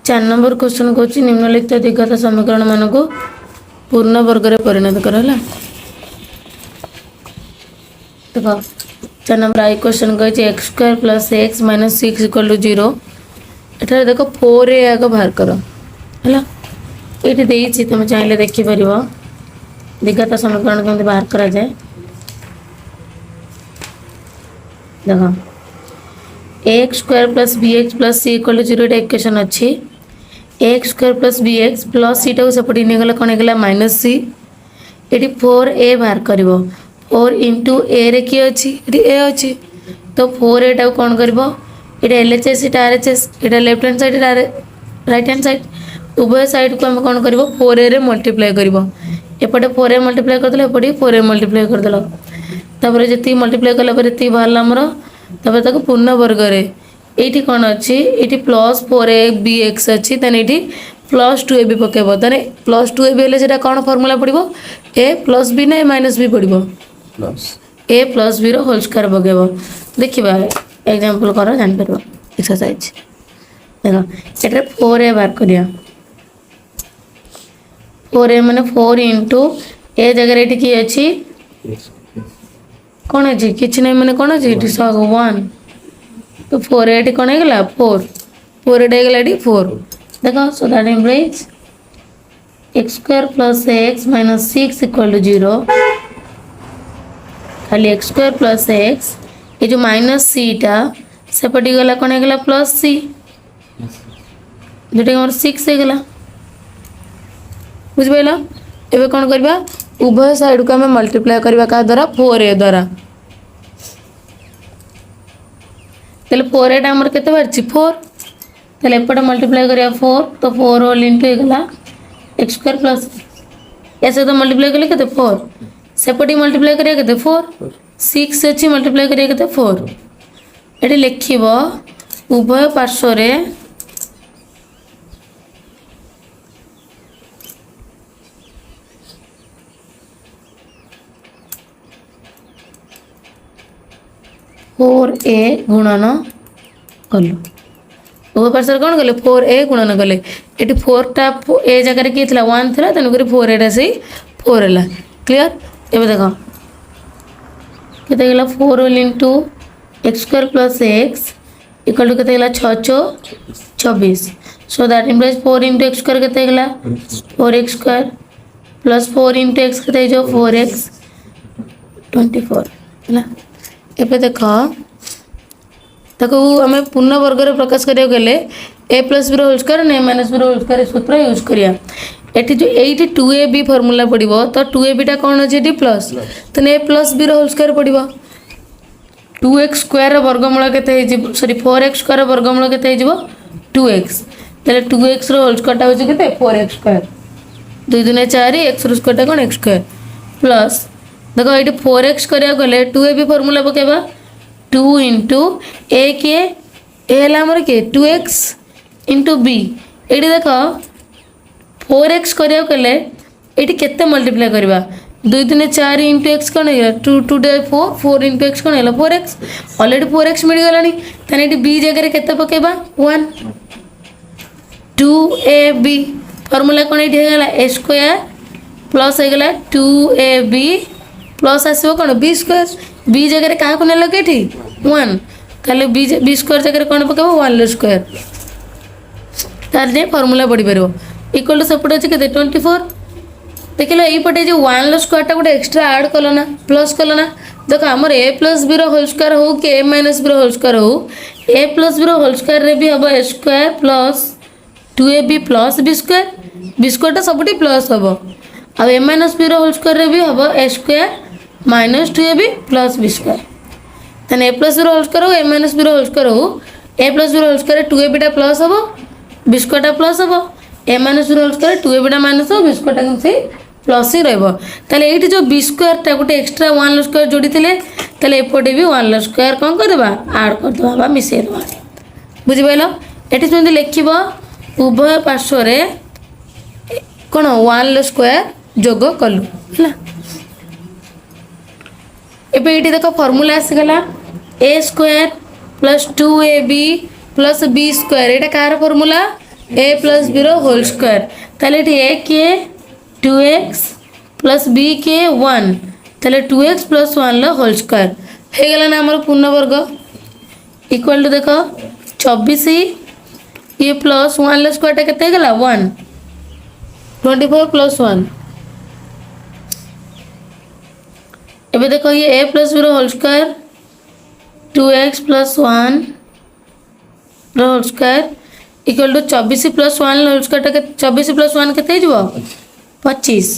4 number question को निम्नलिखित द्विघात समीकरण मान को पूर्ण वर्ग में परिणत कर देखो 4 नंबर आई क्वेश्चन कही x square plus x minus 6 equal to 0 एठार देखो 4a आग बाहर कर है ये तुम चाहिए देखिपर द्विघात समीकरण केमती बाहर करा जाए देखो x square plus b x plus c equal to 0 equation अच्छी x square plus b x plus c टाक सेपटे नहीं कौन होगा माइनस सी ये 4a बाहर कर 4 इंटू ए रे किए अच्छी ए अच्छी तो 4a टाक कौन कर एल एच एस इटा आर एच एस इटा left hand side right hand side उभय साइड को आम कौन कर 4a रे मल्टीप्लाई कर एपटे 4a मल्टीप्लाई करदे एपटे 4a मल्टीप्लाई करदेल तापर जी मल्टीप्लाई कलापर ये बाहर आमर तक पूर्ण वर्ग ये कौन अच्छी ये प्लस 4a बी एक्स अच्छी तेने ये प्लस 2a भी पकेब तेने प्लस 2a भी हेल्ले कौन फर्मूला पड़ो ए प्लस बी ना ए माइनस बी पड़ो ए प्लस बी रोल स्क्वायर पकेब देखा एग्जांपल कर जापर एक्सरसाइज देख ये 4a बाहर करिया 4a माने 4 इंटू ए जगह ये किए अच्छी कौन अच्छी किसी ना मैंने कौन अच्छी 1 तो 4a कौन होगा 4 होगा 4 देखो so that implies x square plus x minus 6 equal to 0 खाली एक्स स्क्वायर प्लस एक्स ये जो माइनस सीटा सेपटी गला कौन होगा प्लस सी जोटा मोर 6 होगा बुझिपाल एवं कौन करवा उभय साइड को आम मल्टीप्लाई करवा क्या द्वारा 4a द्वारा तेल 4a आमर के बाहर 4 तेल एपटे मल्टीप्लाई करिया 4 तो 4 होल इंटू होगा एक्स स्क्वायर प्लस या सहित मल्टीप्लाई कले के 4 सेपटे मल्टीप्लाई करिया के 4 6 अच्छी मल्टीप्लाई करिया के 4 ये लिख उभय पार्श्व रे फोर ए गुणन कलु उभय पार्श्व कौन कले 4a गुणन कले ये 4टा ए जगह किए 1 थी तेणुक 4a से 4 है क्लीयर एवं देख के 4 whole into x square plus x equal to के 6 so that implies 4 into x square के 4x square plus 4 into x के 4x 24 है एवं देख ताको आम पूर्ण वर्ग में प्रकाश करा गले ए प्लस बी रोल स्क्वायर ए माइनस बी रोल स्क्वायर सूत्र यूज करिया एटी जो ये 2ab फर्मूला पड़ो तो 2ab टा कौन अच्छे प्लस तो ए प्लस बी रोल स्क्वायर पड़ो 2x स्क्वायर वर्गमूल के सॉरी 4x स्क्वायर वर्गमूल के 2x तेल 2x रोल स्क्वायर टा होते 4x स्क्वायर 2 2 4 एक्स स्क्वायर टा कौन एक्स स्क्वायर प्लस देखो ये 4x करा गले 2ab फर्मूला पकेबा 2 इंटू ए किए एमर किए 2x इंटू बी ये देख 4x करा गले ये केते मल्टीप्लाई करवा 2 3 4 इंटू एक्स कौन है 2 2 4 4 इंटू एक्स कौन है 4x ऑलरेडी 4x मिल गला तेने ये बी जगह केते पकेबा 1 2ab फर्मूला कौन ये ए स्क्वायर प्लस होगा 2ab प्लस आसो कौन बी स्क्वायर बी जगह क्या नेल कि 1 ताले बी स्क्वायर जगह कौन पकेब 1 स्क्वायर तार फर्मूला पढ़ी पार इक्वल टू सेपटे अच्छे के 24 देख लो यपटे जो 1 स्क्वायर टा गोटे एक्सट्रा आड कल ना प्लस कल ना देख आमर a plus b whole square हो कि a minus b whole square हो a plus b whole square रे भी हम a square plus 2ab plus b square टा सब प्लस हम आ a minus b whole square रे भी हम a square minus 2ab plus b square तेन a plus b whole square हो a minus b whole square हो a plus b whole square 2ab टा प्लस हम बी स्क्वायर टा plus हम a minus b whole square 2ab टा minus हो B square टा से प्लस ही रही ये जो बी स्क्वायर टा गोटे एक्सट्रा 1 स्क्वायर जोड़ी थे एपटे भी 1 स्क्वायर कौन करदे आड करदे मिसेदे बुझिपाल ये जमी लिख उभय पार्श्व रे कौन 1 स्क्वायर जोग कलु है एबे ये देख फर्मूला आसीगला a square plus 2ab plus b square ये कार formula a plus b whole square ताले ए किए 2x प्लस बी किए 1 ताले 2x प्लस 1 होल स्क्वायर हो गला ना आमर पूर्ण वर्ग इक्वल टू देख 24 ये प्लस 1 स्क्वायर टा केते गला 1 24 प्लस 1 एबे देखो ये a plus b whole square 2x plus 1 whole square equal to 24 plus 1 whole square टा 24 प्लस 1 केते हिजबो 25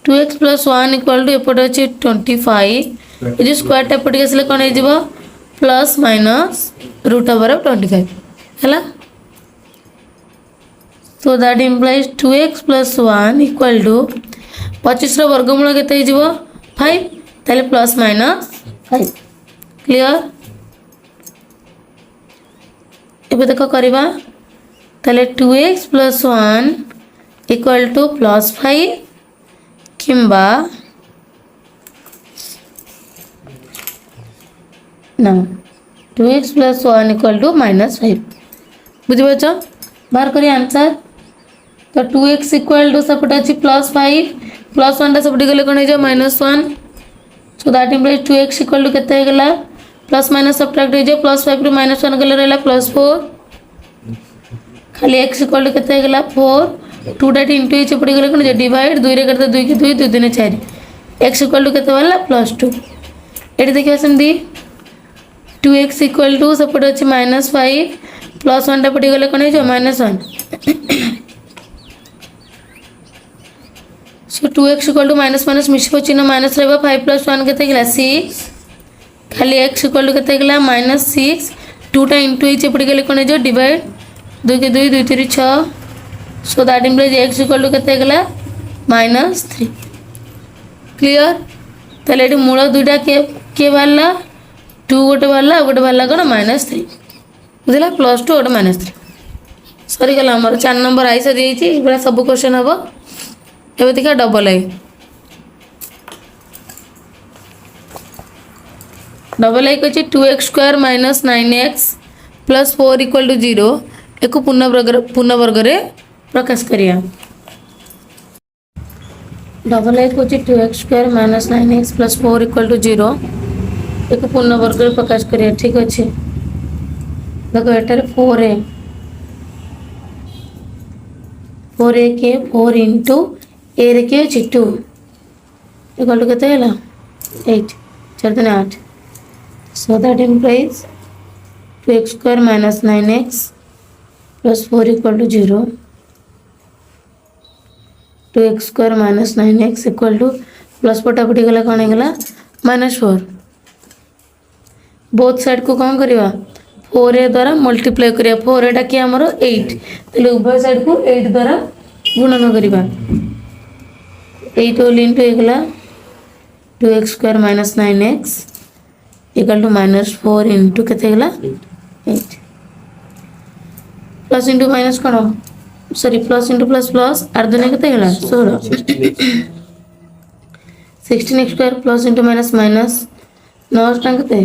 2x प्लस 1 इक्वल टू एपटे अछि 25 ये स्क्वायर टा एपटे आसले कोन हिजबो plus minus root over of 25 हैला so that implies 2x plus 1 equal to 25 रो वर्गमूल केते हिजबो 5 ताले प्लस माइनस 5 क्लियर एबे देखो करबा ताले 2x plus 1 equal to plus 5 किंबा ना 2x plus 1 equal to minus 5 बुझि बचो बाहर करी आंसर तो 2x इक्वल टू सपोर्ट अच्छी प्लस 5 प्लस 1 टा सपोर्ट गले कोन हो minus 1 so that implies 2x equal to केते गला प्लस माइनस सब्ट्रैक्ट हो जाए प्लस 5 टू माइनस 1 गले रहला प्लस 4 खाली x इक्वल टू केते गला 4 2 टा इनटू h पड़ी गले कोन डिवाइड 2 रे करते 2 की 2 2 दिन 4 x इक्वल टू केते वाला प्लस 2 एटी देखिया संदी 2x इक्वल टू सपोर्ट अच्छी माइनस 5 प्लस 1 टा पड़ी गले कोन हो माइनस 1 सो 2x equal to minus minus मिसबो चिन्ह माइनस रहबा 5 प्लस 1 केते गेला 6 खाली x इक्वल टू केते गेला माइनस 6 2 टा इनटू h पड़ी गेले कोन जो डिवाइड 2 के 2 2 3 6 so that implies x equal to केते गेला माइनस 3 क्लियर तले एटी मूल दुटा के बारला 2 गोटे बारला कोन माइनस 3 बुझला प्लस 2 गोटे माइनस 3 सरी गला हमर 4 नंबर आइसा देइची इबरा सब क्वेश्चन हबो एबे देखा डबल आई को 2x square minus 9x plus 4 equal to 0 एक पूर्ण वर्ग रे प्रकाश करिया डबल आई को 2x square minus 9x plus 4 equal to 0 एक पूर्ण वर्ग रे प्रकाश करिया ठीक अच्छे देखो एटार 4a के 4 इंटू ए रे के 2 इक्वल टू केते हला 8 4 दिन 8 so that implies 2x square minus 9x plus 4 equal to 0 2x square minus 9x equal to plus पटापटी गला कौन गला माइनस 4 बोथ साइड को कौन करवा 4a द्वारा मल्टीप्लाई करिया 4 एटा कि हमरो 8 तले उभय साइड को 8 द्वारा गुणन करवा 8 होल इंटू एगला 2x square minus 9x equal to minus 4 into केते गला 8 प्लस इंटू माइनस कौन sorry plus into plus plus आर दुने केते गला 16 16x square plus into minus minus 9 टांग केते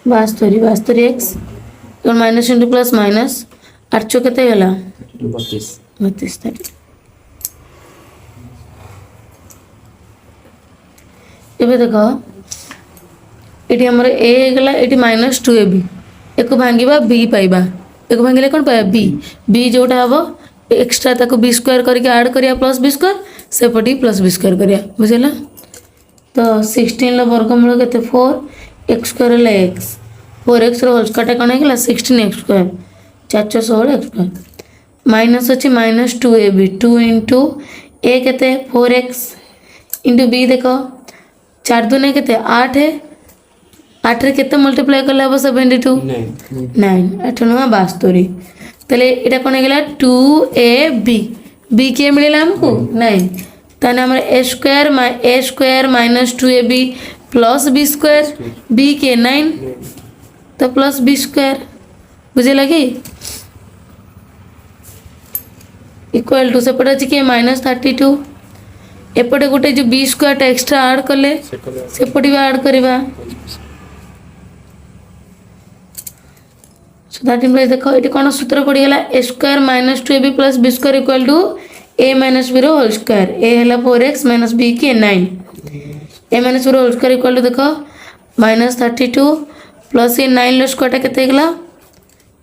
72 x और माइनस इंटू प्लस माइनस 8 केते गला 32 एबे देखो एटी हमर a गला एटी माइनस 2ab एको भांगीबा b पाइबा एको भांगिले कोन पाइबा b जोटा हबो एक्स्ट्रा ताको b स्क्वायर करके ऐड करिया प्लस b स्क्वायर सेपटी प्लस b स्क्वायर करिया बुझला तो 16 लो वर्गमूल केते 4 x स्क्वायर ले x 4x रो होल स्क्वायर कोन हेगला 16x square 416 x square minus अछि माइनस 2ab 2 इंटू a केते 4x इंटू b देखो 4 दुने केते 8 है 8 रे केते मल्टीप्लाई करले अब 72 9 8 नुआ 72 तले एटा कोन गेला 2ab b के मिलेला हमको 9 तने हमर a square minus 2ab plus b square b के 9 तो प्लस b स्क्वायर बुझे लगी इक्वल टू सेपटा अछि के माइनस 32 एपटे गोटे जो बी स्क्वायर एक्स्ट्रा ऐड कले सेपटी भी ऐड करबा सो दैट इम्प्लाइज देखो ये कौन सूत्र पड़गला a square minus 2ab plus b square equal to a minus b रो होल स्क्वायर ए है 4x माइनस बी की 9 ए माइनस बी रो होल स्क्वायर इक्वल टू देखो -32 प्लस ये 9 लो स्क्वायर टा केते गला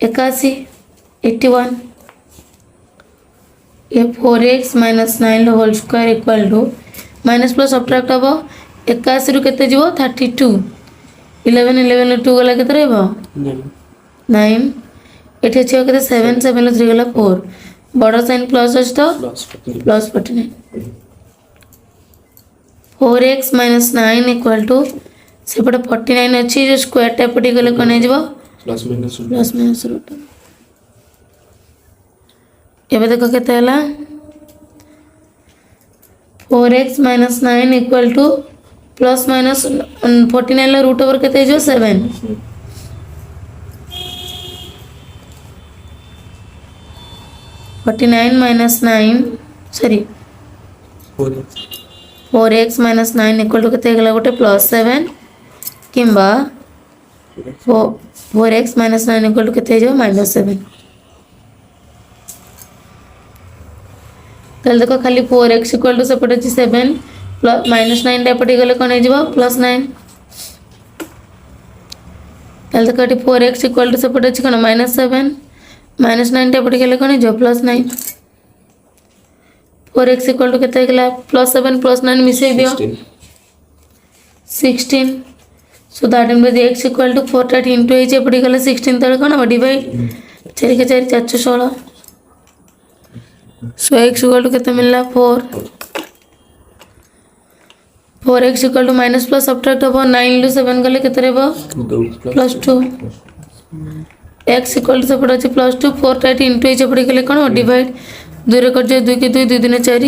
81 81 ये 4x माइनस 9 लो whole square equal to minus plus subtract हबो 81 रु केते जीवो 32 11 11 लो 2 गला केते रहबो 9 एठी छै केते 7 7 लो 3 गला 4 बड़ा साइन प्लस अछि तो plus 49 4x minus 9 equal to सेपटे 49 अछि जो स्क्वायर टा पटी गले कोने जीवो प्लस माइनस रूट एबे देखो केते हला 4x minus 9 equal to plus minus 49 ला रूट ओवर केते जो 7 49 माइनस 9 sorry 4x minus 9 equal to केते गला गोटे प्लस 7 किंबा 4x माइनस 9 इक्वल टू केते जो माइनस 7 तल देखो खाली 4x इक्वल टू सेपटे अछि 7 प्लस माइनस 9 टा पटी गले कोन जीवो प्लस 9 तल देखो एटी 4x इक्वल टू सेपटे अछि कोन माइनस 7 माइनस 9 टा पटी गले कोन जो प्लस 9 4x इक्वल टू केते गला प्लस 7 प्लस 9 मिसे दियो 16 so that means x equal to 4 टा इनटू h पटी गले 16 तले कोन डिवाइड 4 के 4 416 सो x इक्वल टू कितना मिलला 4x equal to minus plus subtract हो 9 इंटू 7 गले कितना रहबो प्लस 2 x इक्वल टू सेपट अछि प्लस 2 4 टा इंटू h पड़ी गले कोन डिवाइड 2 रे कट जाय 2 के 2 2 दिन 4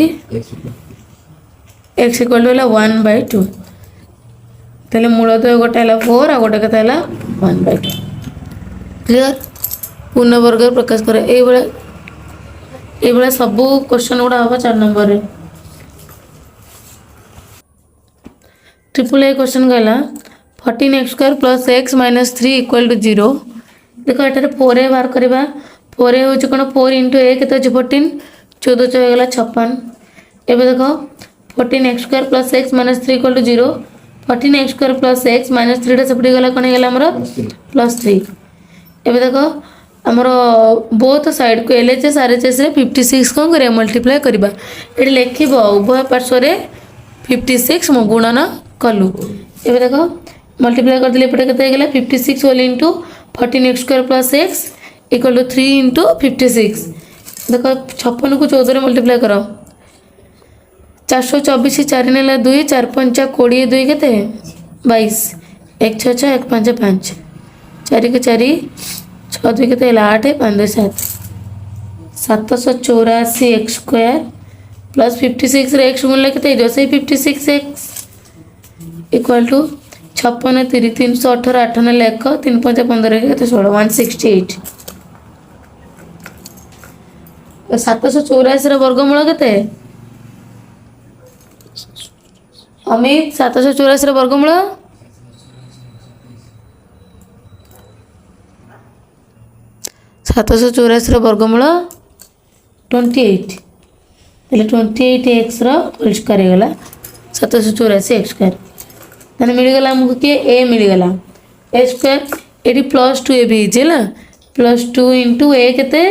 x इक्वल टू होला 1/2 तले मूल तो गोटे हला 4 आ गोटे केते हला 1/2 क्लियर पूर्ण वर्ग प्रकाश करे ए बड़ा सब क्वेश्चन गुड़ा हम 4 नंबर रे ट्रिपल ए क्वेश्चन कहला 14x² plus x minus 3 equal to 0 देखो एटारे 4a बाहर करबा 4a होची कोन 4 इनटू a केते 14 14 चो गला 56 एबे देखो 14x² plus x minus 3 equal to 0 14x² plus x minus 3 टा सेपटी गला कोन गला हमरो प्लस 3 एबे देखो हमरो बोथ साइड को एलएचएस आरएचएस रे 56 कोन करे मल्टीप्लाई करबा एठी लेखिबो उभय पार्श्व रे 56 मो गुणन कलु एबे देखो मल्टीप्लाई कर दिले पटे केते गेला 56 whole into 14x² plus x equal to 3 into 56 देखो 56 को 14 रे मल्टीप्लाई करो 424 4 नेला 2 4 5 20 2 केते 22 1 6 6 1 5 5 4 के 4 6 2 केते 8 5 2 7 784 x² प्लस 56 रे x गुणले केते जो से 56x इक्वल टू 56 3 318 8 ने लेख 3 5 15 केते 16 168 784 रे वर्गमूल केते अमित 784 रे वर्गमूल 784 रे वर्गमूल 28 એટલે 28x रो होल स्क्वायर गला 784x² तने मिल गला हमको के a मिल गला a² एडी प्लस 2ab जेला प्लस 2 * a केते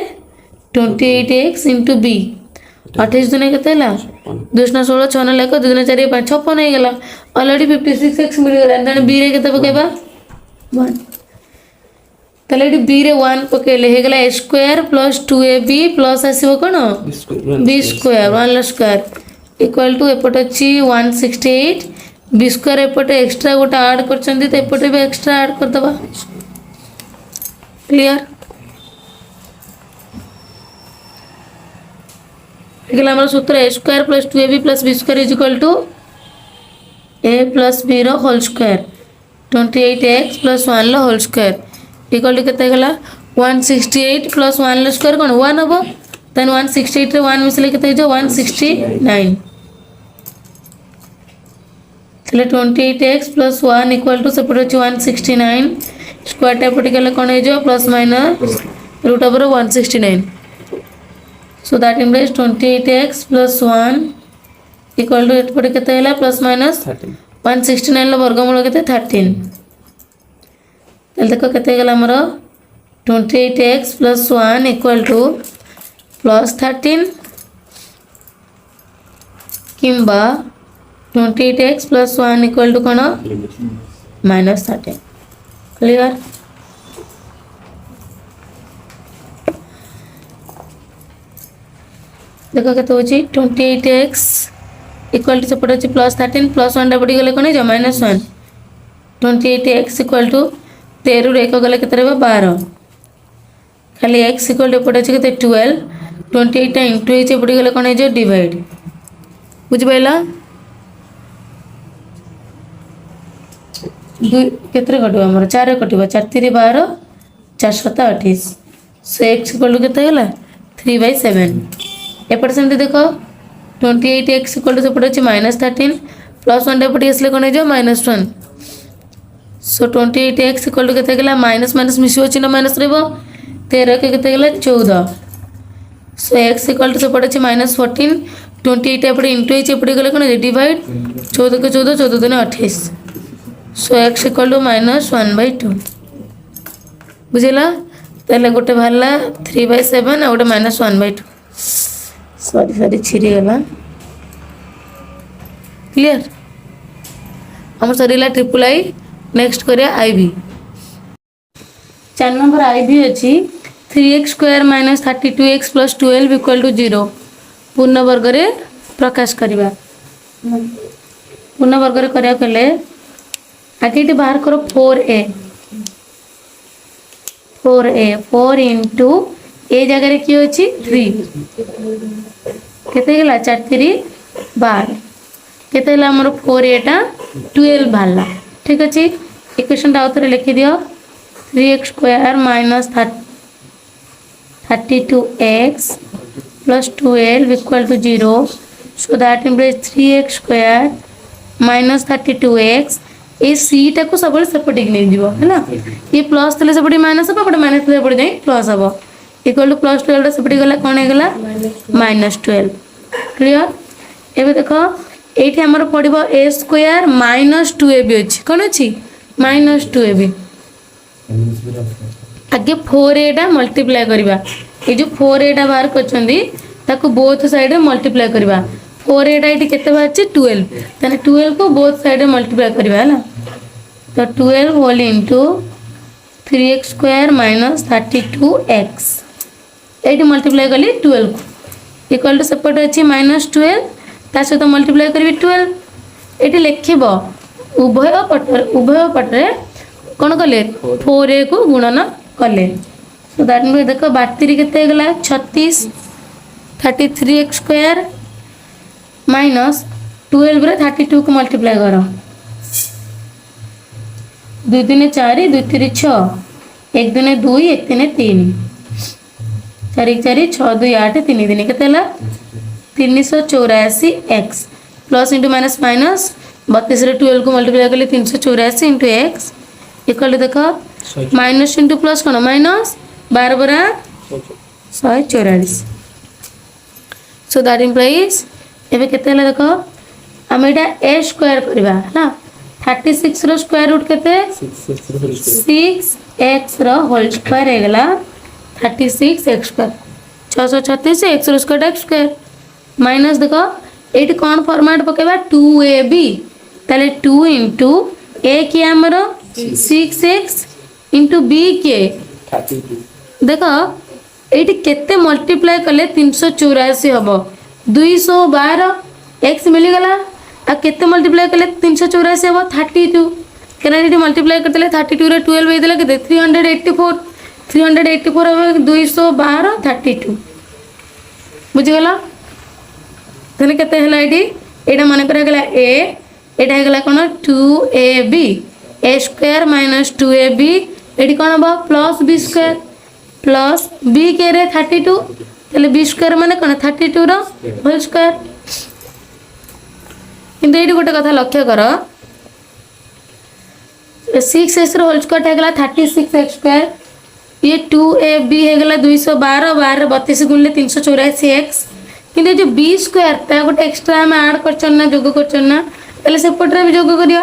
28x * b 28 दुने केते ला 2 16 6 ने लेको 2 4 5 56 हे गला ऑलरेडी 56x मिल गला तने b रे केते पकेबा 1 तले एडी b रे 1 पकेले हे गला a² प्लस 2ab प्लस आसीबो कोन b² 1 ला स्क्वायर इक्वल टू एपट अछि 168 b² एपट एक्स्ट्रा गोटा ऐड करचंदी त एपट भी एक्स्ट्रा ऐड कर दबा क्लियर गला हमर सूत्र a² plus 2ab plus b² is equal to a plus b रो होल स्क्वायर 28x प्लस 1 लो होल स्क्वायर इक्वल टू केते गला 168 प्लस 1 लो स्क्वायर कोन 1 हबो देन 168 रे 1 मिसले केते जो 169 तले 28x plus 1 equal to separate 169 square टा एपटे गले कौन हो plus minus root over 169. So that implies 28x plus 1 equal to एपटे केते हैला प्लस माइनस 169 लो वर्गमूल केते 13. तले देखो केते गला हमर 28x plus 1 equal to plus 13 किंबा 28x plus 1 equal to कौन minus 13. क्लियर. देखो केते होची 28x इक्वल टू सेपट होची प्लस 13 प्लस 1 पड़ी गले कोन जो माइनस 1. 28x इक्वल टू 13 रे 1 गले केते रहबो 12 खाली x इक्वल टू पड़े केते 12 28 टा इनटू h पड़ी गले कोन जो डिवाइड बुझ पाइला केते कटबो हमर 4 कटबो 4 3 12 4 7 28 सो x इक्वल टू केते होला 3/7. एपटे सेमती देखो 28x इक्वल टू सेपटे अच्छे माइनस 13 प्लस 1 एपटे आसले कौन हो minus 1. So 28x equal to केते गला माइनस माइनस मिसियो चिन्ह माइनस रहबो 13 के केते गला 14. सो x इक्वल टू सेपटे अच्छे माइनस 14 28 एपटे इनटू h एपटे गले कौन डिवाइड 14 के 14 14 दिन 28. सो x इक्वल टू माइनस 1/2 बुझिला. ताले गोटे भाला 3/7 आ गोटे माइनस 1/2. सॉरी छिरी गला. क्लियर. हम सरीला ट्रिपल आई. नेक्स्ट करिया आईबी. 4 नंबर आईबी अछि 3x square minus 32x plus 12 equal to 0 पूर्ण वर्ग रे प्रकाश करिबा. पूर्ण वर्ग रे करिया कले आगे बाहर करो 4a 4 इंटू ए जगह कि अच्छी 3 केते गला 4 3 12 केते गला हमर 4a टा 12 बाहरला. ठीक अछि. इक्वेशन टा उतरे लिखि दियो 3x square minus 32x plus 12 equal to 0. So that implies 3x square minus 32x A C टा को सब सेपटे नहीं जीवो है ना. ये प्लस थले सेपटे माइनस हो पटे माइनस थले सेपटे जाई प्लस हो इक्वल टू प्लस 12 टा सेपटे गला कोन हे गला माइनस 12. क्लियर. एबे देखो एठी हमर पड़िबो a स्क्वायर माइनस 2ab अछि कोन अछि माइनस 2ab. आगे 4a टा मल्टीप्लाई करबा. ए जो 4a टा बाहर करछंदी ताको बोथ साइड रे मल्टीप्लाई करबा. 4a टा एठी केते बाहर 12 तने 12 को बोथ साइड रे मल्टीप्लाई करबा है ना. तो 12 whole into 3x square minus 32x एटी मल्टीप्लाई कली 12 को इक्वल टू सेपट अच्छी माइनस 12 ता सहित मल्टीप्लाई करी 12 एटी लिखिबो उभय पटरे कौन कले 4a को गुणन कले. सो दैट मीन देखो 32 केते गला 36 33x स्क्वायर माइनस 12 रे 32 को मल्टीप्लाई करो 2 दिन 4 2 3 6 1 दिन 2 1 दिन 3 4 4 6 2 8 3 दिन केते हला 384 x plus into minus minus 32 रे 12 को मल्टीप्लाई करले 384 इंटू x इक्वल देखो माइनस इंटू प्लस कोन माइनस 12 बरा 144. सो दैट इंप्लाइज एबे केते हला देखो हम एटा a स्क्वायर करबा ना 36 रो स्क्वायर रूट केते 6x रो होल स्क्वायर हे गला 36x स्क्वायर 636 x रो स्क्वायर x स्क्वायर माइनस देखो एटी कोन फॉर्मेट पकेबा 2ab ताले 2 इंटू a की हमरो 6x इंटू b के 32 देखो एटी केते मल्टीप्लाई करले 384 हबो 212 x मिली गला आ केते मल्टीप्लाई करले 384 हबो 32 केना एटी मल्टीप्लाई करतले 32 रे 12 हेदले केते 384 हबो 212 32 बुझि गला. तने केते हला एटी एटा माने करा गला a एटा हे गला कोन 2ab a square minus 2ab एटी कोन हबो plus b square plus b के रे 32 तले b स्क्वायर माने कोन 32 रो होल स्क्वायर. किंतु एटी गोटे कथा लक्ष्य कर 6x होल स्क्वायर है 36x²। ये 2ab है 212 12 32 गुणिले 384x। कि जो बी स्क्वायर ता गोटे एक्सट्रा आम आड कर जोग कर सेपटे भी जोग करा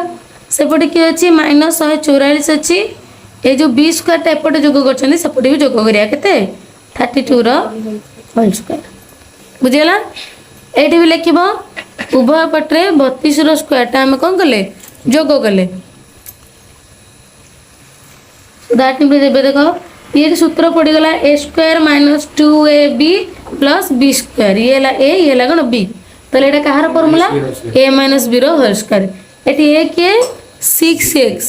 सेपटे किए अच्छी -144 अच्छी ये जो बी स्क्वायर एपटे जोग करपटे भी जोग करा के 32 होल स्क्वायर बुझीगला। ये भी लिख उभय पटे 32 स्क्वायर आम कौन कले जोग कले। देख ये सूत्र पड़गला a² - 2ab + b स्क्वायर ये है कौन b तो ये कहार formula a - b whole square. ये a के 6x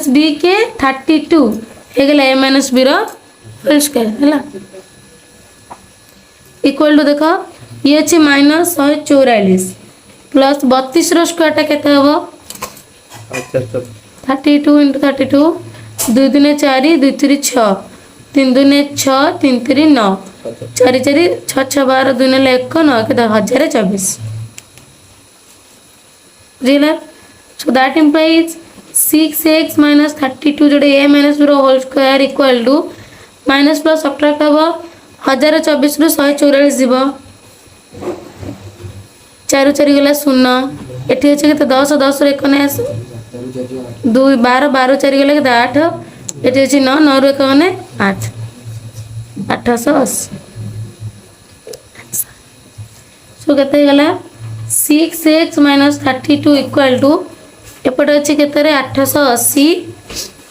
- b के 32 है a - b होल स्क्वायर है इक्वल टू देख ये अच्छे -144 प्लस 32 स्क्वायर केते हम 32 × 32 2 दूने 4 2 3 6 3 दूने 6 3 3 9 4 4 6 6 12 2 ने 1 9 के 1024 बुझीला। सो दैट इम्प्लाइज 6x - 32 जोड़े a - b whole square equal to minus plus subtract हम 1024 रु 144 जीव 4 4 गला 0 एटी अच्छे के 10 10 रे 1 ने 2 12 12 4 गला के 8 ये अच्छे 9 9 रु 1 ने 8 880 सो केते गला 6x - 32 इक्वल टू एपटे अच्छे केते 880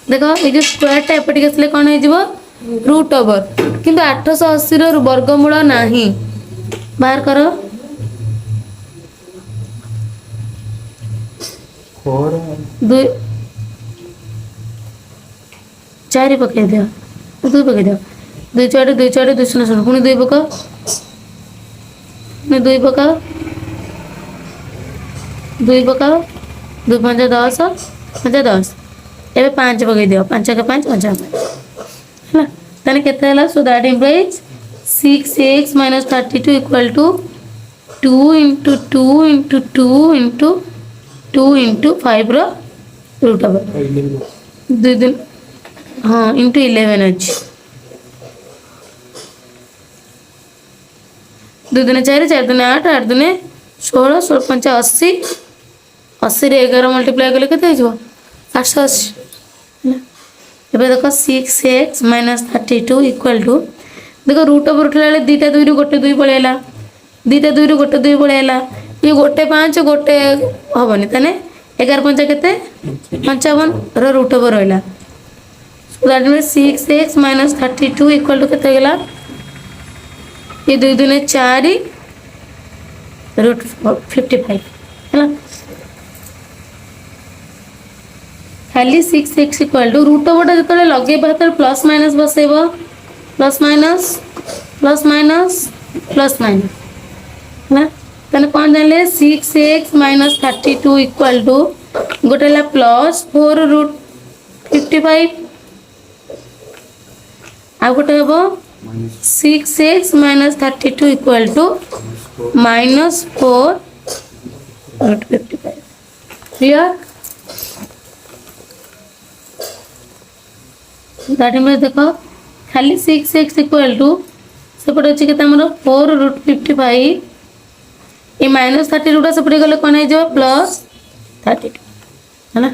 देखो ये जो स्क्वायर टा एपटे केसले कोन हे जीवो रूट ओवर किंतु 880 रो वर्गमूल नाही बाहर करो 2 4 पके दियो 2 पके दियो 2 4 2 4 2 0 0 पुणी 2 पका पुणी 2 पका 2 पका 2 5 10 5 10 एबे 5 पके दियो 5 के 5 5 है ताने केते हला so that implies 6x - 32 equal to 2 × 2 × 2 × 2 × 5 रो रूट ओवर 2 दिन हाँ इंटू 11 अच्छी 2 दूने 4 4 दूने 8 8 दूने 16 16 5 80 80 रे 11 मल्टीप्लाई कले केते हो 880 एबे देखो 6x - 32 इक्वल टू देखो रूट ओवर उठला ले दीटा 2 रु गोटे 2 पळेला दीटा 2 रु गोटे 2 पळेला ये गोटे 5 गोटे हबनी तने 11 5 केते 55 रो रूट ओवर होइला so that means 6x - 32 equal to केते गेला ये 2 दूने 4 रूट 55 है खाली 6x equal to root over जो लगे प्लस माइनस बसेब plus minus plus minus plus minus है तेने कौन जानले 6x - 32 इक्वल टू गोटे प्लस 4 रूट 55 आ गोटे हम 6x - 32 equal to -4 root 55 clear that means देखो खाली 6x इक्वल टू सेपटे अच्छे के 4 रूट 55 ये -32 सेपटे गले कौन है प्लस 32 है ना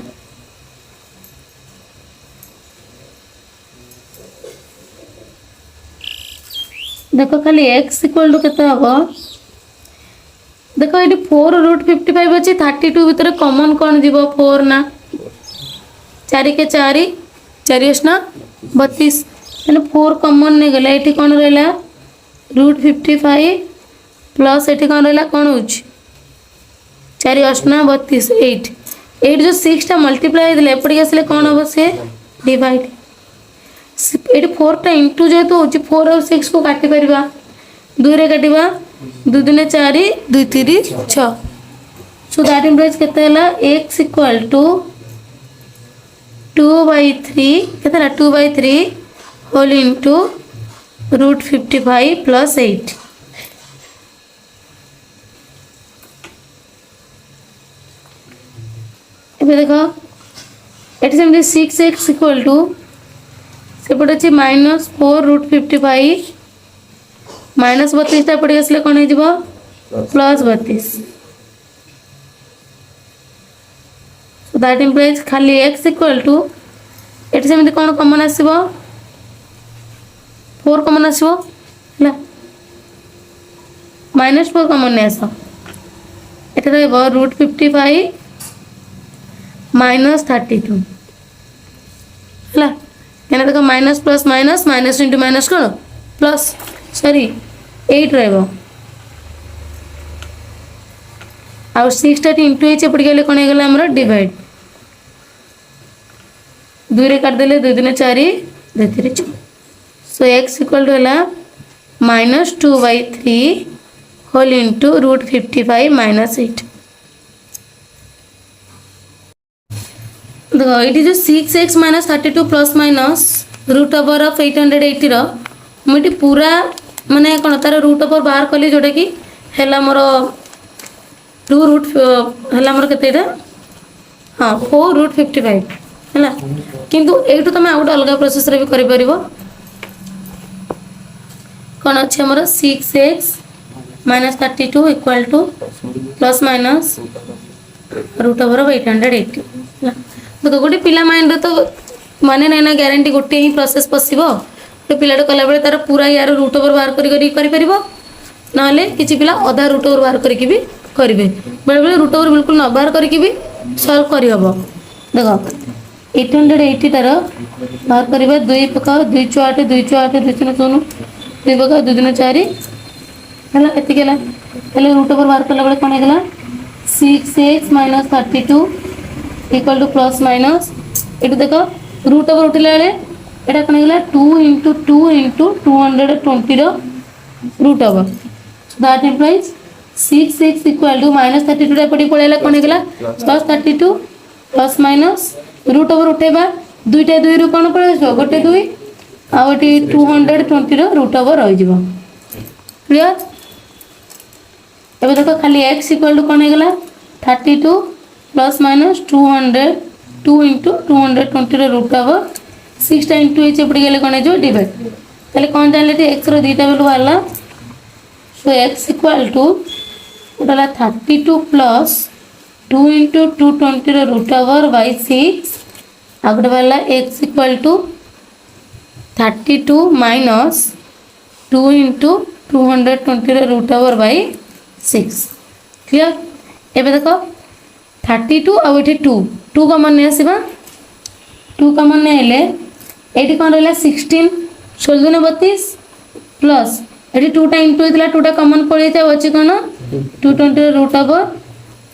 देखो खाली x इक्वल टू केते हबो देखो ये 4 रूट 55 अच्छी 32 भितर कॉमन कौन जीवो 4 ना 4 के 4 4 ना 32 मैंने 4 कॉमन नहीं गला ये कौन रहा रूट 55 प्लस ये कौन रहा कौन हो 4 8 ना 32 8 8 जो 6 टा मल्टीप्लाई होते एपटे आसले कौन हम से डिवाइड ये 4 टा इंटू जेहतु हो 4 और 6 को काटी पारिबा 2 रे काटिबा 2 दूने 4 2 3 6 सो दैट इम्प्लाइज केते हला x इक्वल टू 2/3 केते 2/3 होल इनटू रूट 55 प्लस 8 देखो एटी सेमती 6x इक्वल टू सेपटे अच्छे -4√55 -32 एपटे आसले कौन हो +32 दैट इम्प्लाइज खाली x इक्वल टू एटी सेमती कौन कमन आसो 4 कमन आसो है -4 कमन नहीं आस ये √55 -32 है क्या देख minus plus minus minus into minus कौन प्लस सॉरी 8 रहा आउ 6 इंटू एपटे गले कौन होगा डिवाइड 2 रे काटदेले 2 दूने 4 2 3 6 सो x इक्वल टू है -2/3 होल इंटू √55 -8 देखो ये जो 6x -32 plus minus root over of 880 मुझे पूरा माने कौन तार रूट ओवर बाहर कली जोटा कि है मोर 2 है मोर के हाँ 4√55 है किंतु एठू तुम आउ गए अलग प्रोसेस भी कर कौन अच्छे मोर 6x -32 equal to plus minus root over of 880 देखो गोटे पिला माइंड तो माने ना ना ग्यारंटी गोटे ही प्रोसेस पशिब गोटे पिलाटे कला बेले तार पूरा यार रूट ओवर बाहर कर किसी पिला अधा रूट ओवर बाहर करके भी करेंगे बेले बेले रूट ओवर बिल्कुल न बाहर करके भी सॉल्व करहब देखो 880 तार बाहर करवा 2 पकाओ 2 × 8 2 × 8 2 3 0 2 पकाओ 2 दूने 4 है ये रूट ओवर बाहर कला बेले कौन होगा 6x -32 equal to plus minus ये देख रूट ओवर उठला बेले यहाँ कौन होगा 2 × 2 × 220 root over that implies 6x equal to -32 एपटे पड़ेगा कौन होगा +32 प्लस माइनस रूट ओवर उठेबा दुईटा 2 रु कौन पड़े गोटे 2 आउ ये 220 रूट ओवर रही क्लियर एवं देख खाली x इक्वल टू कौन होगा 32 plus minus 2 × 220 root over 6 into एपटे गले कौन हो डिवाइड ताले कौन जानले एक्स रीटा वैल्यू बाहर सो एक्स इक्वल टू गोटे 32 प्लस 2 × 220 रूट ओवर बाय 6 आ गोटे बाहर x equal to 32 minus 2 × 220 root over by 6 clear एबे देखो 32 आउ ये 2 कमन नहीं आसवा 2 कमन नहीं ये कौन रहा 16 16 32 प्लस ये 2टा इंटू होता 2टा कमन पड़े अच्छे कौन 220 रूट ओवर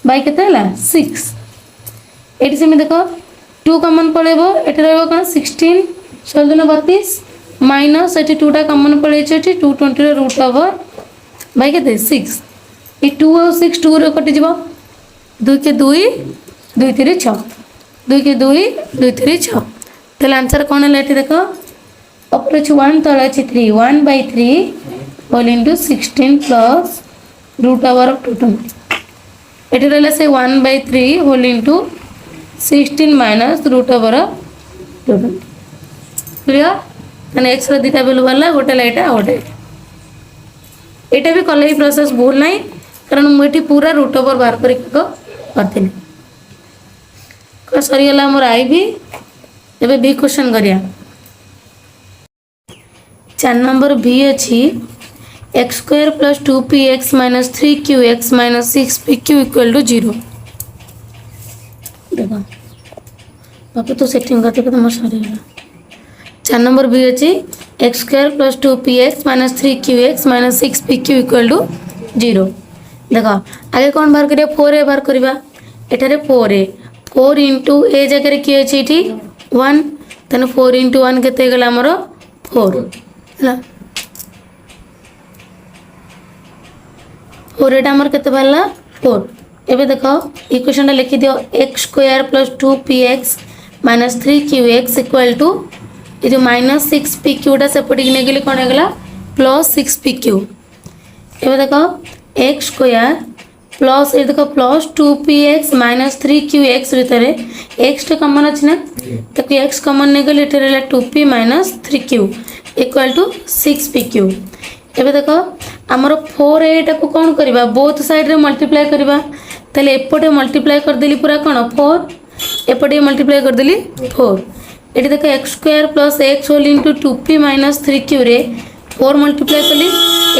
बाय के 6 ये सेम देख 2 कमन पड़ेबो ये रहा 16 16 32 माइनस ये 2टा कमन पड़े 220 रूट ओवर बाय के 6 ये 2 और 6 2 रे कटिज 2 के 2 2 3 6 2 के 2 2 3 6 तो आंसर कौन है ये देख ऊपर अच्छे 1 तले अच्छे 3 1/3 whole into 16 plus root over of 220 ये रहा से 1/3 whole into 16 minus root over of 220 clear मैंने एक्स दुटा वैल्यू वाला गोटे लाइटा गोटे यहाँ भी कले प्रोसेस भूल ना कारण मुझे पूरा रूट ओवर बाहर करी सरीगला मोर आई भी एवं बी क्वेश्चन करिया 4 नंबर बी अच्छी x² + 2px - 3qx - 6pq = 0 देखो बाकी तो सेटिंग करते तो मोर सरीगला 4 नंबर बी अच्छी x² + 2px - 3qx - 6pq = 0 देख आगे कौन बाहर करिया 4a बाहर करवा एठारे 4a 4 इंटू ए जगह किए अच्छे ये 1 तेना 4 इंटू 1 के गला आमर 4 है 4 एटा आमर के बाहर 4 एवं देख इक्वेशन लिखि दियो x² + 2px - 3qx = ये जो -6pq सेपटे नहीं कौन होगा +6pq एवं देख x² प्लस ये देख +2px - 3qx भितर x कमन अच्छी ना तो एक्स कॉमन नहीं गले एठे रहला 2p minus 3q equal to 6pq। एबे देखो हमर 4a को कौन करबा बोथ साइड रे मल्टीप्लाई करबा ताले एपटे मल्टीप्लाई कर देली पूरा कोन 4 एपटे मल्टीप्लाई कर देली 4 एटी देखो x square plus x whole into 2p minus 3q रे 4 मल्टीप्लाई कली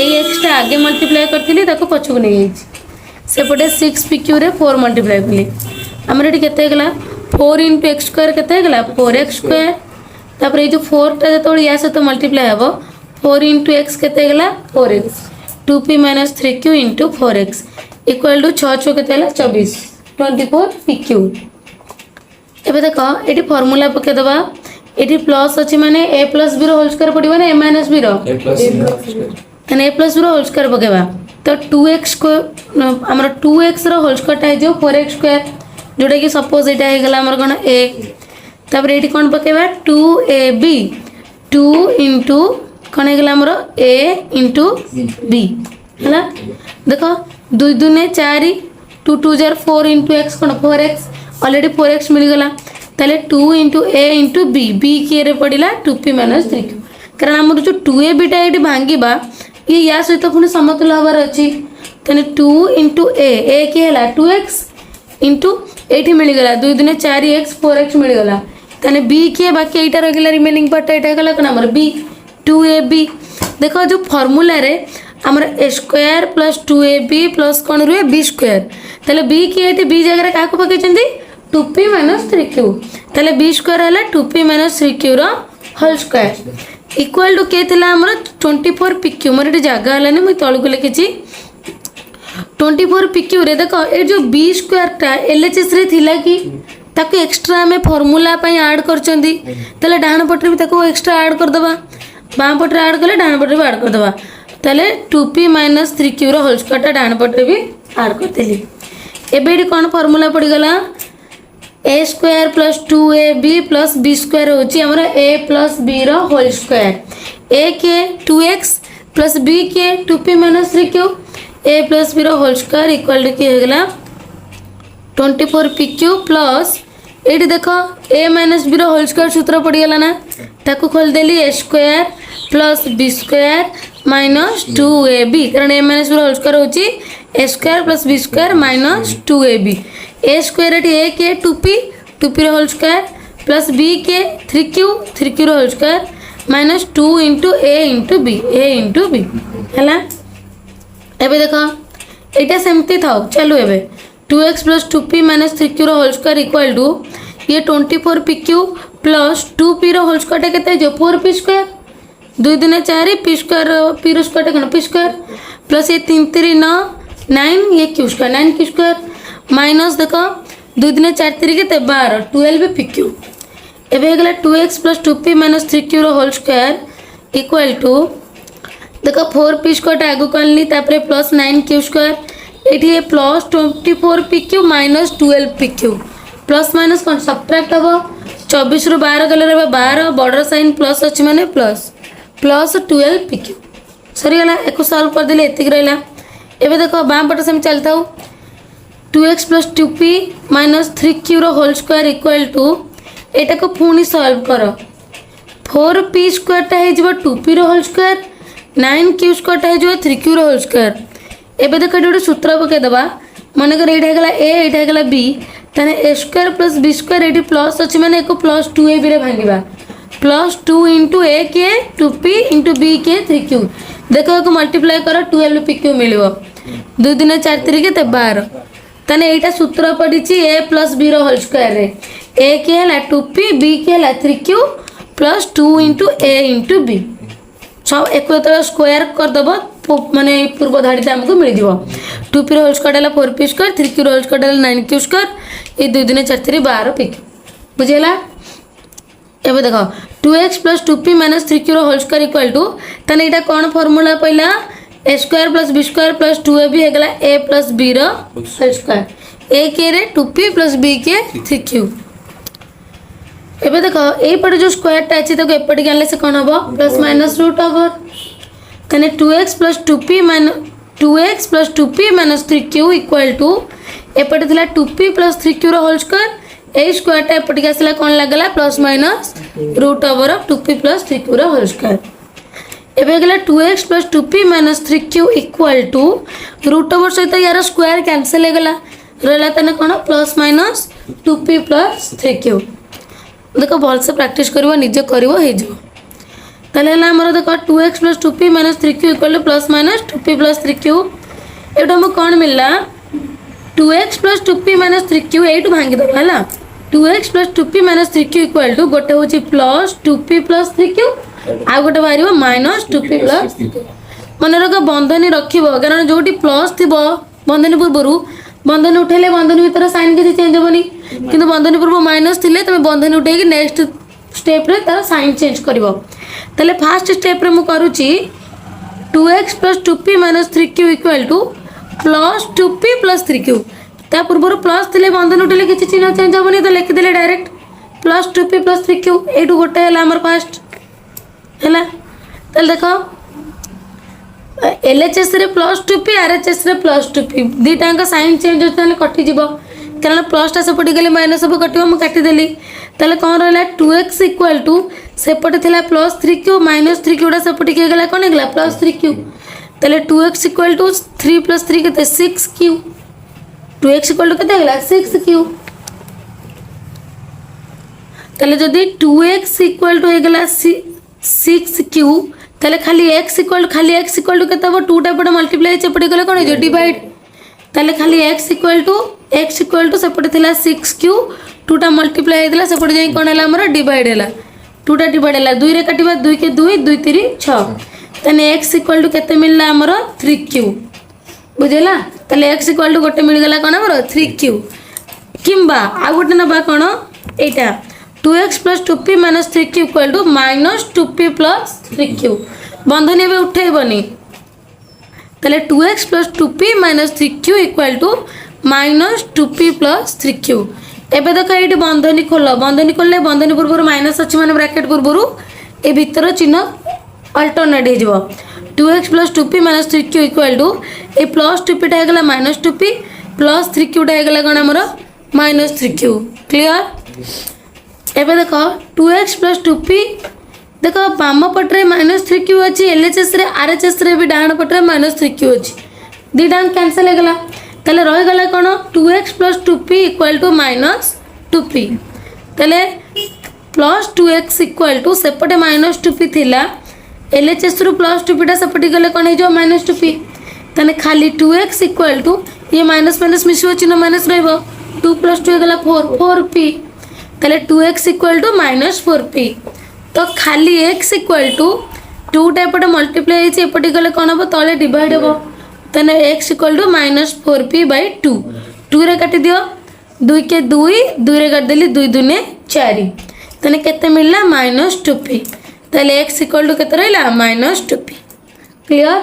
ए x टा आगे मल्टीप्लाई करथिली ताको पछको नै गई सेपटे 6pq रे 4 मल्टीप्लाई कली हमर एटी केते गला 4 इनटू x स्क्वायर केते गला 4x स्क्वायर तापर ए जो 4 टा जतो या से तो मल्टीप्लाई हबो 4 इंटू एक्स केते गला 4x 2p minus 3q into 4x equal to 6 6 केते गला 24 24pq। एबे देखो एटी फार्मूला पके दबा एटी प्लस अछि माने a प्लस b रो होल स्क्वायर पडिबो ना a माइनस b रो तने a प्लस b रो होल स्क्वायर पकेबा तो 2x को हमर 2x रो होल स्क्वायर टा जो 4x स्क्वायर जोडा कि सपोज एटा हे गला हमर कोन a तापर एटी कोन पकेबा 2ab 2 इंटू कौन है गला a इंटू b है देखो 2 2 4 2 2 जार 4 इंटू एक्स कौन 4x ऑलरेडी 4x मिल गला ताले 2 इंटू a इंटू b के रे पड़िला 2p माइनस 3q कारण हमर जो 2ab टा एटी भांगीबा ये या सहित पुनी समतुल्य हबार अछि तने 2 इंटू a के हला 2x इंटू एठी मिल गला 2 2 4x 4x मिल गला तने b के बाकी एटा रेगुलर रिमेनिंग पार्ट एटा गला कोन हमर b 2ab देखो जो फॉर्मूला रे हमर a square plus 2ab plus कोन रुए b स्क्वायर तले b की एटी b जगह का को पके चंदी 2p माइनस 3q तले b स्क्वायर हला 2p माइनस 3q रो होल स्क्वायर इक्वल टू के थिला हमर 24pq मोर एटी जगह हला ने मु तळ को लिखिची 24pq रे देखो ए जो b स्क्वायर टा LHS रे थिला कि ताको एक्स्ट्रा हमें फार्मूला पई ऐड करचंदी तले डाहन पटरे भी ताको एक्स्ट्रा ऐड कर दबा बाम पटरे ऐड कले डाहन पटरे भी ऐड कर दबा तले 2p माइनस 3q रो होल स्क्वायर टा डाहन पटरे भी ऐड कर देली एबे एडी कोन फार्मूला पड़ी गला a square plus 2ab plus b square होची हमरा a प्लस b रो होल स्क्वायर a के 2x प्लस b के 2p minus 3q a plus b रो होल स्क्वायर इक्वल टू की हो गला 24pq प्लस एटी देखो a माइनस b रो होल स्क्वायर सूत्र पड़ी गला ना ताको खोल देली a square plus b square minus 2ab कारण a माइनस b रो होल स्क्वायर होची a square plus b square minus 2ab a square एटी a के 2p रो होल स्क्वायर प्लस b के 3q रो whole square minus 2 into a into b हैला एबे देखो एटा सेमती थाओ चलो एबे 2x plus 2p minus 3q रो होल स्क्वायर इक्वल टू ये 24pq प्लस 2p रो होल स्क्वायर केते जो 4p square 2 2 4 p square p रो स्क्वायर कन p स्क्वायर प्लस ये 3 3 9 9 ये q square 9q square minus देखो 2 2 4 3 केते 12 12pq एबे गला 2x plus 2p minus 3q रो होल स्क्वायर इक्वल टू देखो 4p स्क्वायर टा आगु कनली तापरे प्लस 9q स्क्वायर एठी plus 24pq minus 12pq plus minus कौन सब्ट्रैक्ट हबो 24 रु 12 गले रे 12 बॉर्डर साइन प्लस अछि माने प्लस 12pq सरी गला एको सॉल्व कर देले एतिक रहला एबे देखो बाम पट सेम चलताउ 2x plus 2p minus 3q रो होल स्क्वायर इक्वल टू एटा को पुनी सॉल्व करो 4p स्क्वायर टा हे जबो 2p रो होल स्क्वायर 9q स्क्वायर टा हे जबो 3q रो होल स्क्वायर एबे देखो एटा सूत्र पके दबा माने कर एटा गला a एटा गला b तने a square plus b square eighty plus अछि माने एको प्लस 2ab रे भांगीबा प्लस 2 इंटू a के 2p इंटू b के 3q देखो को मल्टीप्लाई करो 12pq मिलिबो 2 2 4 3 के 12 तने एटा सूत्र पडिची a प्लस b रो होल स्क्वायर रे a के हला 2p b के हला 3q plus 2 into a into b सब एको तो स्क्वायर कर दबो माने पूर्व धाड़ी हमको मिल जिवो 2p रो होल स्क्वायर हला 4p स्क्वायर 3q रो होल स्क्वायर हला 9q स्क्वायर ये 2 2 4 3 12pq बुझेला एबे देखो 2x plus 2p minus 3q रो होल स्क्वायर इक्वल टू तने एटा कोन फार्मूला पहिला a square plus b square plus 2ab हेगला a प्लस b रो होल स्क्वायर a के रे 2p प्लस b के 3q एबे देखो ए पटे जो स्क्वायर टा अछि तो एपटे के आनले से कोन हबो प्लस माइनस रूट ओवर तने 2x plus 2p minus 3q equal to एपटे थिला 2p प्लस 3q रो होल स्क्वायर ए स्क्वायर एपटिक आसला कौन लगला plus minus root over of 2p plus 3q whole square एबे गला 2x plus 2p minus 3q equal to root over सहित यार स्क्वायर कैंसिल हो गला रहला तने cone plus minus 2p plus 3q देखो भल से प्रैक्टिस करबो निजे करबो हे जो तले हला हमर देखो 2x plus 2p minus 3q equal to plus minus 2p plus 3q एटा हम कोन मिलला 2x plus 2p minus 3q एटू भांगी दबा हला 2x plus 2p minus 3q equal to गोटे होची प्लस 2p प्लस 3q आ गोटे बाहर माइनस 2p प्लस मन रख बंधनी रखिबो कारण जोटी प्लस थिबो बंधनी पूर्वरु बंधनी उठेले बंधनी भीतर साइन किसी चेंज होबनी किंतु बंधनी पूर्व माइनस थिले तमे बंधनी उठेकी नेक्स्ट स्टेप रे तार साइन चेंज करबो तले फर्स्ट स्टेप रे मु करूची 2x plus 2p minus 3q equal to plus 2p plus 3q ता पूर्व प्लस थिले बंधनी उठेले किसी चिन्ह चेंज होबनी तो लिखि देले direct plus 2p plus 3q एटू गोटे हला हमर फर्स्ट है तल देखो एलएचएस रे प्लस 2p आरएचएस रे प्लस 2p दीटा का साइन चेंज होता है कटि जीवो कारण प्लस टा सेपटे गले माइनस सब कटिबो म काटि देली तले कोन रहला 2x इक्वल टू सेपटे थिला प्लस 3q माइनस 3q टा सेपटे के गला कोन गला प्लस 3q तले 2x इक्वल टू 3 प्लस 3 केते 6q 2x इक्वल टू केते गला 6q तले जदी 2x इक्वल टू हे गला 6q तले खाली x इक्वल टू केते हो 2 टा पटे मल्टीप्लाई चपटे गले कोन जो डिवाइड तले खाली x इक्वल टू सेपटे थिला 6q 2 टा मल्टीप्लाई हेतला सेपटे जाई कोन हला हमर डिवाइड हला 2 टा डिवाइड हला 2 रे काटिबा 2 के 2 2 3 6 तने x इक्वल टू केते मिलला हमर 3q बुझेला तले x इक्वल टू गोटे मिल गला कोन हमर 3q किंबा आ गोटे नबा कोन एटा 2x plus 2p minus 3q equal to minus 2p plus 3q बंधनी एबे उठेबनी तले 2x plus 2p minus 3q equal to minus 2p plus 3q एबे देखो एटी बंधनी खोलो बंधनी खोलले बंधनी पूर्व माइनस अछि माने ब्रैकेट पूर्व ए भीतर चिन्ह अल्टरनेट हे जबो 2x plus 2p minus 3q equal to ए प्लस 2p टा हेगला माइनस 2p प्लस 3q टा हेगला कोन हमर माइनस 3q क्लियर एबे देखो 2x प्लस 2p देखो बाम पटरे माइनस 3q अच्छी एलएचएस रे आरएचएस रे भी डाण पटरे माइनस 3q अच्छी दीटा कैंसिल हो गला तले रह गला कोन 2x plus 2p equal to minus 2p तले प्लस 2x इक्वल टू सेपटे माइनस 2p थिला एलएचएस रु प्लस 2p टा सेपटे गले कोन हे जो माइनस 2p तने खाली 2x इक्वल टू ये माइनस माइनस मिसियो चिन्ह माइनस रहबो 2 प्लस 2 गला 4p तले 2x equal to minus 4p तो खाली x इक्वल टू 2 टा एपटे मल्टीप्लाई होइछि एपटे गले कोन हो तले डिवाइड हो तने x equal to minus 4p by 2 2 रे काटि दियो 2 के 2 2 रे काट देली 2 2 4 तने केते मिलला माइनस 2p तले x इक्वल टू केते रहला माइनस 2p क्लियर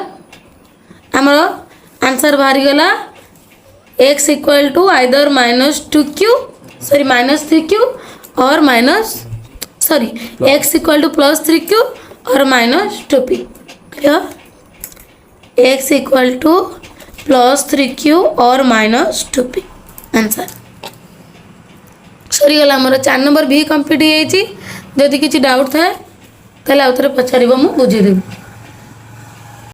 हमर आंसर बाहरी गला x equal to either minus 2q sorry minus 3q और minus sorry x equal to plus 3q और minus 2p clear x equal to plus 3q और minus 2p answer sorry गला हमर 4 number भी complete हो जाई छी जदी किछि डाउट थाए तले आउथरे पछारिबो मु बुझी देबी।